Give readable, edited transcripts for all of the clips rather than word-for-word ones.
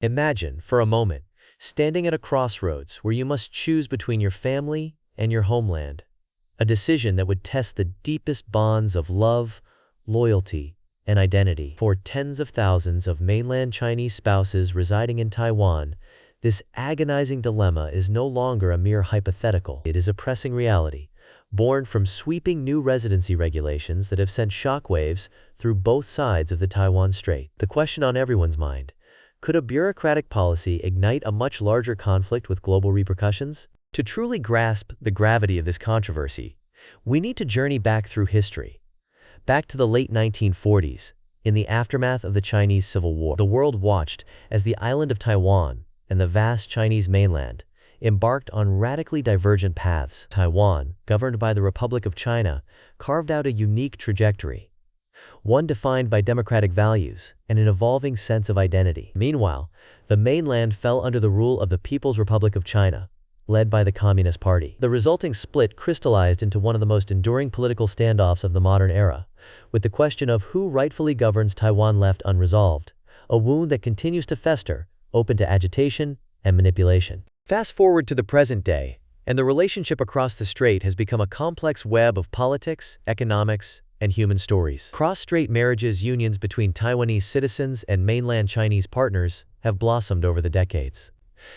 Imagine, for a moment, standing at a crossroads where you must choose between your family and your homeland, a decision that would test the deepest bonds of love, loyalty, and identity. For tens of thousands of mainland Chinese spouses residing in Taiwan, this agonizing dilemma is no longer a mere hypothetical. It is a pressing reality, born from sweeping new residency regulations that have sent shockwaves through both sides of the Taiwan Strait. The question on everyone's mind: could a bureaucratic policy ignite a much larger conflict with global repercussions? To truly grasp the gravity of this controversy, we need to journey back through history. Back to the late 1940s, in the aftermath of the Chinese Civil War, the world watched as the island of Taiwan and the vast Chinese mainland embarked on radically divergent paths. Taiwan, governed by the Republic of China, carved out a unique trajectory, one defined by democratic values and an evolving sense of identity. Meanwhile, the mainland fell under the rule of the People's Republic of China, led by the Communist Party. The resulting split crystallized into one of the most enduring political standoffs of the modern era, with the question of who rightfully governs Taiwan left unresolved, a wound that continues to fester, open to agitation and manipulation. Fast forward to the present day, and the relationship across the strait has become a complex web of politics, economics, and human stories. Cross-strait marriages, unions between Taiwanese citizens and mainland Chinese partners, have blossomed over the decades.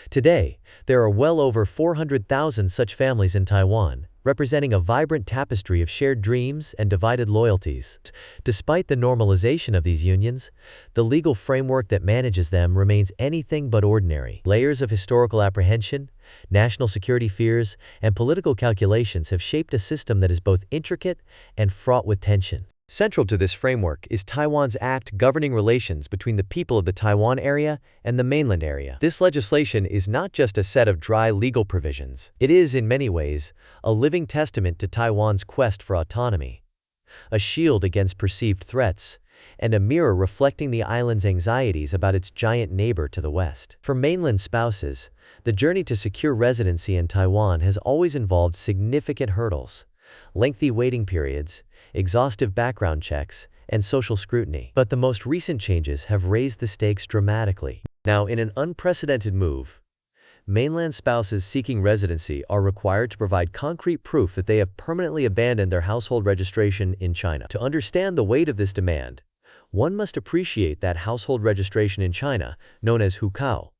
Today, there are well over 400,000 such families in Taiwan, representing a vibrant tapestry of shared dreams and divided loyalties. Despite the normalization of these unions, the legal framework that manages them remains anything but ordinary. Layers of historical apprehension, national security fears, and political calculations have shaped a system that is both intricate and fraught with tension. Central to this framework is Taiwan's Act governing relations between the people of the Taiwan area and the mainland area. This legislation is not just a set of dry legal provisions. It is, in many ways, a living testament to Taiwan's quest for autonomy, a shield against perceived threats, and a mirror reflecting the island's anxieties about its giant neighbor to the west. For mainland spouses, the journey to secure residency in Taiwan has always involved significant hurdles: lengthy waiting periods, exhaustive background checks, and social scrutiny. But the most recent changes have raised the stakes dramatically. Now, in an unprecedented move, mainland spouses seeking residency are required to provide concrete proof that they have permanently abandoned their household registration in China. To understand the weight of this demand, one must appreciate that household registration in China, known as hukao,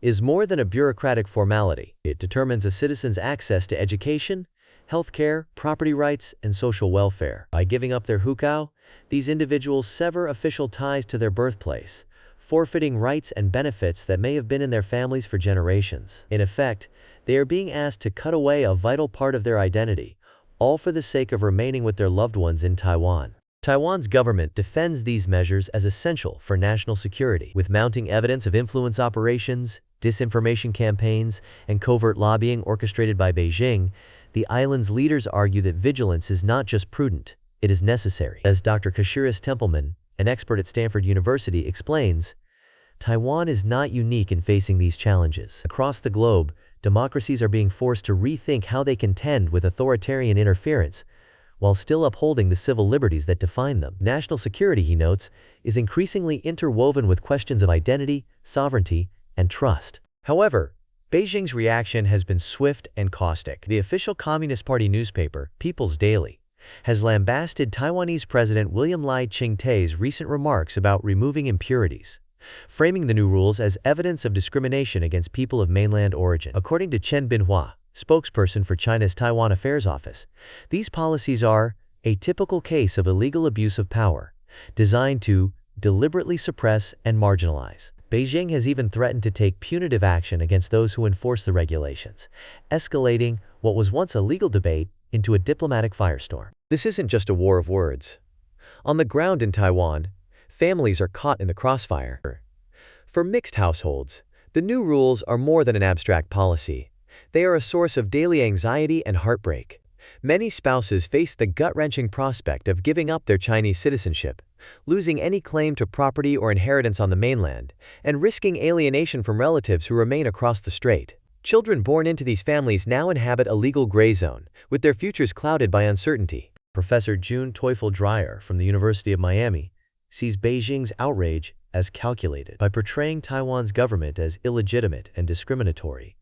is more than a bureaucratic formality. It determines a citizen's access to education, healthcare, property rights, and social welfare. By giving up their hukao, these individuals sever official ties to their birthplace, forfeiting rights and benefits that may have been in their families for generations. In effect, they are being asked to cut away a vital part of their identity, all for the sake of remaining with their loved ones in Taiwan. Taiwan's government defends these measures as essential for national security, with mounting evidence of influence operations, disinformation campaigns, and covert lobbying orchestrated by Beijing. The island's leaders argue that vigilance is not just prudent, it is necessary. As Dr. Kashiris Templeman, an expert at Stanford University, explains, Taiwan is not unique in facing these challenges. Across the globe, democracies are being forced to rethink how they contend with authoritarian interference, while still upholding the civil liberties that define them. National security, he notes, is increasingly interwoven with questions of identity, sovereignty, and trust. However, Beijing's reaction has been swift and caustic. The official Communist Party newspaper, People's Daily, has lambasted Taiwanese President William Lai Ching-te's recent remarks about removing impurities, framing the new rules as evidence of discrimination against people of mainland origin. According to Chen Binhua, spokesperson for China's Taiwan Affairs Office, these policies are a typical case of illegal abuse of power, designed to deliberately suppress and marginalize. Beijing has even threatened to take punitive action against those who enforce the regulations, escalating what was once a legal debate into a diplomatic firestorm. This isn't just a war of words. On the ground in Taiwan, families are caught in the crossfire. For mixed households, the new rules are more than an abstract policy. They are a source of daily anxiety and heartbreak. Many spouses face the gut-wrenching prospect of giving up their Chinese citizenship, losing any claim to property or inheritance on the mainland, and risking alienation from relatives who remain across the strait. Children born into these families now inhabit a legal gray zone, with their futures clouded by uncertainty. Professor June Teufel-Dreyer from the University of Miami sees Beijing's outrage as calculated. By portraying Taiwan's government as illegitimate and discriminatory,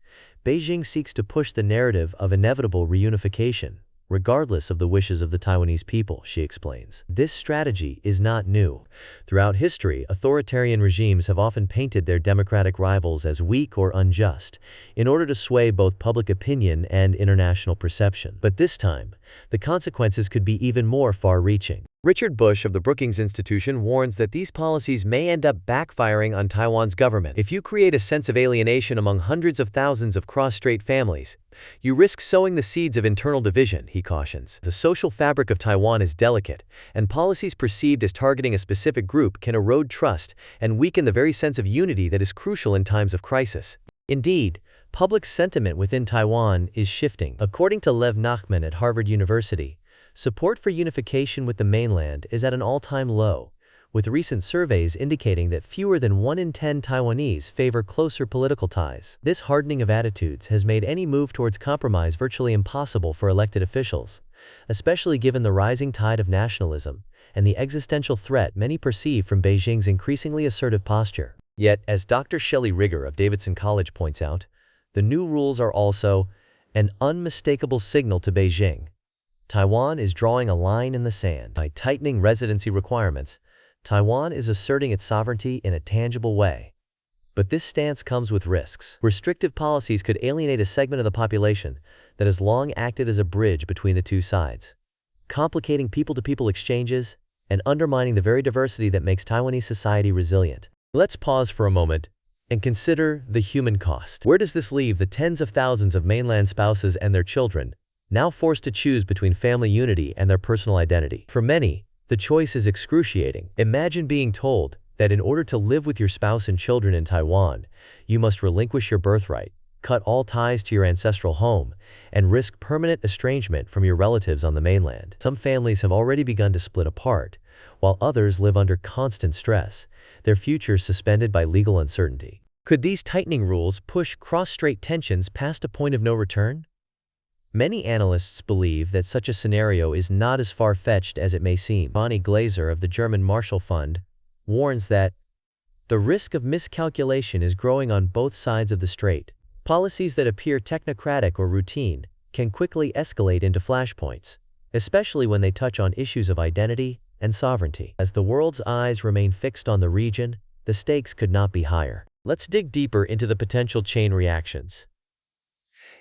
Beijing seeks to push the narrative of inevitable reunification, regardless of the wishes of the Taiwanese people, she explains. This strategy is not new. Throughout history, authoritarian regimes have often painted their democratic rivals as weak or unjust, in order to sway both public opinion and international perception. But this time, the consequences could be even more far-reaching. Richard Bush of the Brookings Institution warns that these policies may end up backfiring on Taiwan's government. If you create a sense of alienation among hundreds of thousands of cross-strait families, you risk sowing the seeds of internal division, he cautions. The social fabric of Taiwan is delicate, and policies perceived as targeting a specific group can erode trust and weaken the very sense of unity that is crucial in times of crisis. Indeed, public sentiment within Taiwan is shifting. According to Lev Nachman at Harvard University, support for unification with the mainland is at an all-time low, with recent surveys indicating that fewer than 1 in 10 Taiwanese favor closer political ties. This hardening of attitudes has made any move towards compromise virtually impossible for elected officials, especially given the rising tide of nationalism and the existential threat many perceive from Beijing's increasingly assertive posture. Yet, as Dr. Shelley Rigger of Davidson College points out, the new rules are also an unmistakable signal to Beijing. Taiwan is drawing a line in the sand. By tightening residency requirements, Taiwan is asserting its sovereignty in a tangible way. But this stance comes with risks. Restrictive policies could alienate a segment of the population that has long acted as a bridge between the two sides, complicating people-to-people exchanges and undermining the very diversity that makes Taiwanese society resilient. Let's pause for a moment and consider the human cost. Where does this leave the tens of thousands of mainland spouses and their children, now forced to choose between family unity and their personal identity? For many, the choice is excruciating. Imagine being told that in order to live with your spouse and children in Taiwan, you must relinquish your birthright, cut all ties to your ancestral home, and risk permanent estrangement from your relatives on the mainland. Some families have already begun to split apart, while others live under constant stress, their futures suspended by legal uncertainty. Could these tightening rules push cross-strait tensions past a point of no return? Many analysts believe that such a scenario is not as far-fetched as it may seem. Bonnie Glaser of the German Marshall Fund warns that the risk of miscalculation is growing on both sides of the strait. Policies that appear technocratic or routine can quickly escalate into flashpoints, especially when they touch on issues of identity and sovereignty. As the world's eyes remain fixed on the region, the stakes could not be higher. Let's dig deeper into the potential chain reactions.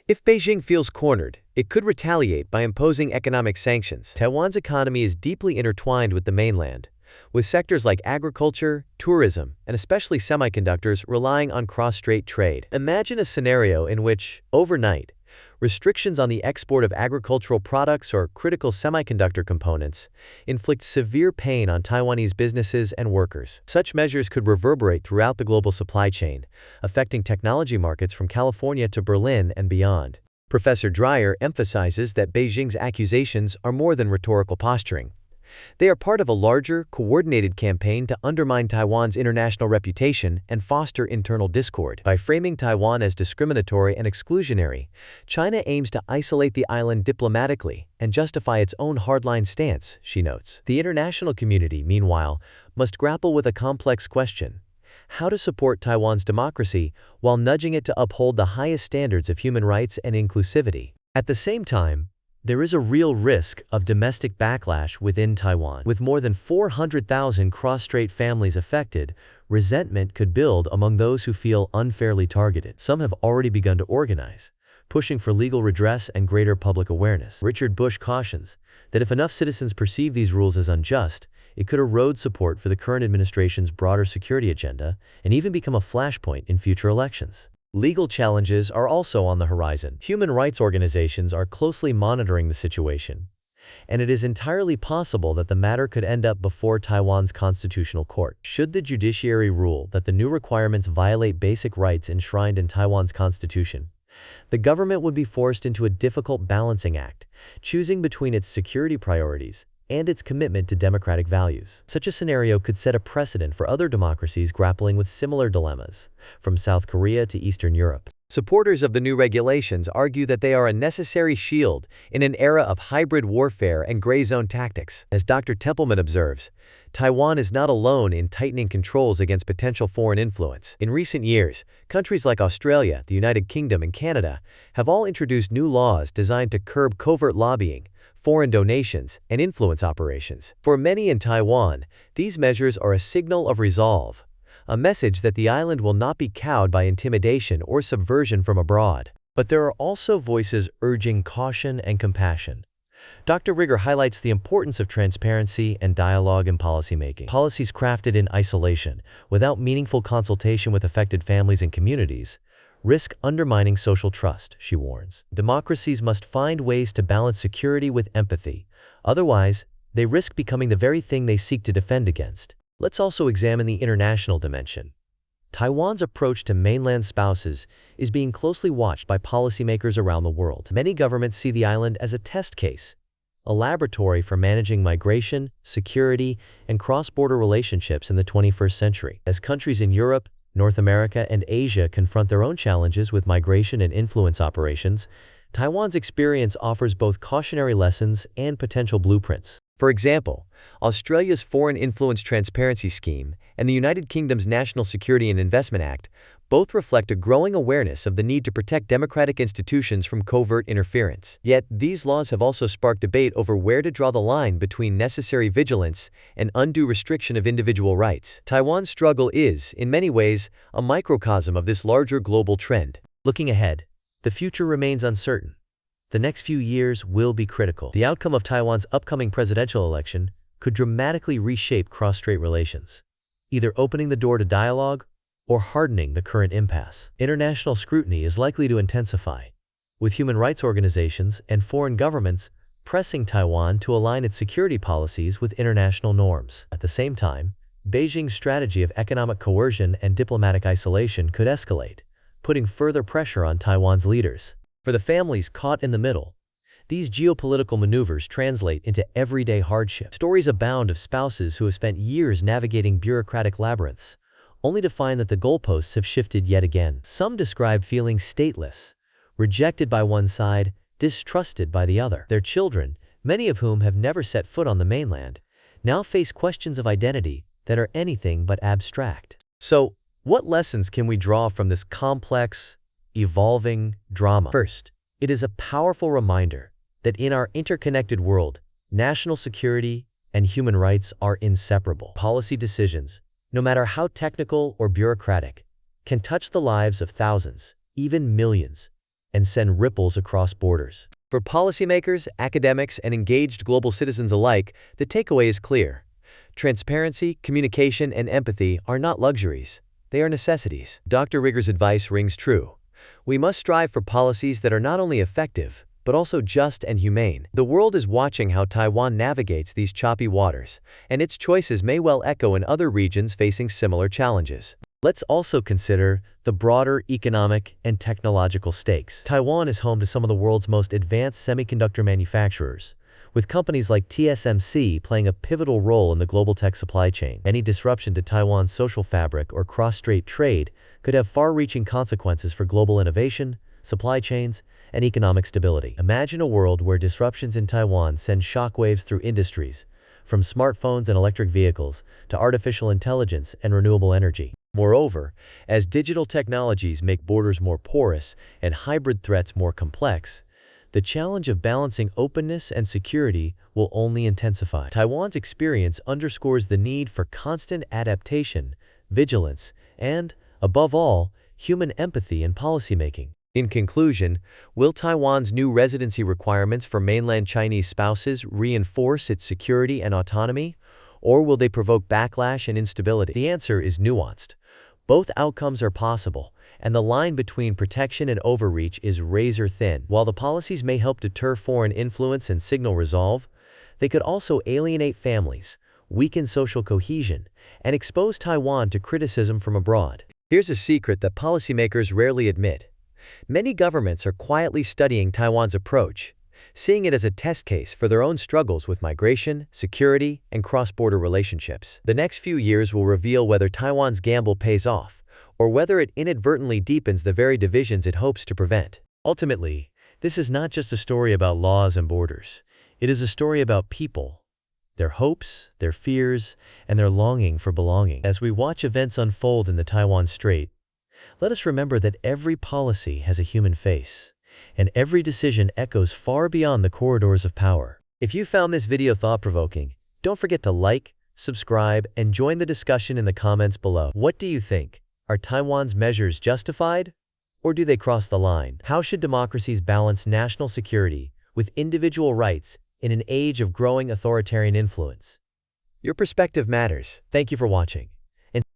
If Beijing feels cornered, it could retaliate by imposing economic sanctions. Taiwan's economy is deeply intertwined with the mainland, with sectors like agriculture, tourism, and especially semiconductors relying on cross-strait trade. Imagine a scenario in which, overnight, restrictions on the export of agricultural products or critical semiconductor components inflict severe pain on Taiwanese businesses and workers. Such measures could reverberate throughout the global supply chain, affecting technology markets from California to Berlin and beyond. Professor Dreyer emphasizes that Beijing's accusations are more than rhetorical posturing. They are part of a larger, coordinated campaign to undermine Taiwan's international reputation and foster internal discord. By framing Taiwan as discriminatory and exclusionary, China aims to isolate the island diplomatically and justify its own hardline stance, she notes. The international community, meanwhile, must grapple with a complex question: how to support Taiwan's democracy while nudging it to uphold the highest standards of human rights and inclusivity. At the same time, there is a real risk of domestic backlash within Taiwan. With more than 400,000 cross-strait families affected, resentment could build among those who feel unfairly targeted. Some have already begun to organize, pushing for legal redress and greater public awareness. Richard Bush cautions that if enough citizens perceive these rules as unjust, it could erode support for the current administration's broader security agenda and even become a flashpoint in future elections. Legal challenges are also on the horizon. Human rights organizations are closely monitoring the situation, and it is entirely possible that the matter could end up before Taiwan's constitutional court. Should the judiciary rule that the new requirements violate basic rights enshrined in Taiwan's constitution, the government would be forced into a difficult balancing act, choosing between its security priorities and its commitment to democratic values. Such a scenario could set a precedent for other democracies grappling with similar dilemmas, from South Korea to Eastern Europe. Supporters of the new regulations argue that they are a necessary shield in an era of hybrid warfare and gray zone tactics. As Dr. Templeman observes, Taiwan is not alone in tightening controls against potential foreign influence. In recent years, countries like Australia, the United Kingdom, and Canada have all introduced new laws designed to curb covert lobbying, foreign donations, and influence operations. For many in Taiwan, these measures are a signal of resolve, a message that the island will not be cowed by intimidation or subversion from abroad. But there are also voices urging caution and compassion. Dr. Rigger highlights the importance of transparency and dialogue in policymaking. Policies crafted in isolation, without meaningful consultation with affected families and communities, risk undermining social trust, she warns. Democracies must find ways to balance security with empathy. Otherwise, they risk becoming the very thing they seek to defend against. Let's also examine the international dimension. Taiwan's approach to mainland spouses is being closely watched by policymakers around the world. Many governments see the island as a test case, a laboratory for managing migration, security, and cross-border relationships in the 21st century. As countries in Europe, North America, and Asia confront their own challenges with migration and influence operations, Taiwan's experience offers both cautionary lessons and potential blueprints. For example, Australia's Foreign Influence Transparency Scheme and the United Kingdom's National Security and Investment Act both reflect a growing awareness of the need to protect democratic institutions from covert interference. Yet, these laws have also sparked debate over where to draw the line between necessary vigilance and undue restriction of individual rights. Taiwan's struggle is, in many ways, a microcosm of this larger global trend. Looking ahead, the future remains uncertain. The next few years will be critical. The outcome of Taiwan's upcoming presidential election could dramatically reshape cross-strait relations, either opening the door to dialogue or hardening the current impasse. International scrutiny is likely to intensify, with human rights organizations and foreign governments pressing Taiwan to align its security policies with international norms. At the same time, Beijing's strategy of economic coercion and diplomatic isolation could escalate, putting further pressure on Taiwan's leaders. For the families caught in the middle, these geopolitical maneuvers translate into everyday hardship. Stories abound of spouses who have spent years navigating bureaucratic labyrinths, only to find that the goalposts have shifted yet again. Some describe feeling stateless, rejected by one side, distrusted by the other. Their children, many of whom have never set foot on the mainland, now face questions of identity that are anything but abstract. So, what lessons can we draw from this complex, evolving drama? First, it is a powerful reminder that in our interconnected world, national security and human rights are inseparable. Policy decisions, no matter how technical or bureaucratic, can touch the lives of thousands, even millions, and send ripples across borders. For policymakers, academics, and engaged global citizens alike, the takeaway is clear. Transparency, communication, and empathy are not luxuries. They are necessities. Dr. Rigger's advice rings true. We must strive for policies that are not only effective, but also just and humane. The world is watching how Taiwan navigates these choppy waters, and its choices may well echo in other regions facing similar challenges. Let's also consider the broader economic and technological stakes. Taiwan is home to some of the world's most advanced semiconductor manufacturers, with companies like TSMC playing a pivotal role in the global tech supply chain. Any disruption to Taiwan's social fabric or cross-strait trade could have far-reaching consequences for global innovation, supply chains, and economic stability. Imagine a world where disruptions in Taiwan send shockwaves through industries, from smartphones and electric vehicles to artificial intelligence and renewable energy. Moreover, as digital technologies make borders more porous and hybrid threats more complex, the challenge of balancing openness and security will only intensify. Taiwan's experience underscores the need for constant adaptation, vigilance, and, above all, human empathy in policymaking. In conclusion, will Taiwan's new residency requirements for mainland Chinese spouses reinforce its security and autonomy, or will they provoke backlash and instability? The answer is nuanced. Both outcomes are possible, and the line between protection and overreach is razor-thin. While the policies may help deter foreign influence and signal resolve, they could also alienate families, weaken social cohesion, and expose Taiwan to criticism from abroad. Here's a secret that policymakers rarely admit. Many governments are quietly studying Taiwan's approach, seeing it as a test case for their own struggles with migration, security, and cross-border relationships. The next few years will reveal whether Taiwan's gamble pays off, or whether it inadvertently deepens the very divisions it hopes to prevent. Ultimately, this is not just a story about laws and borders. It is a story about people, their hopes, their fears, and their longing for belonging. As we watch events unfold in the Taiwan Strait, let us remember that every policy has a human face, and every decision echoes far beyond the corridors of power. If you found this video thought-provoking, don't forget to like, subscribe, and join the discussion in the comments below. What do you think? Are Taiwan's measures justified? Or do they cross the line? How should democracies balance national security with individual rights in an age of growing authoritarian influence? Your perspective matters. Thank you for watching.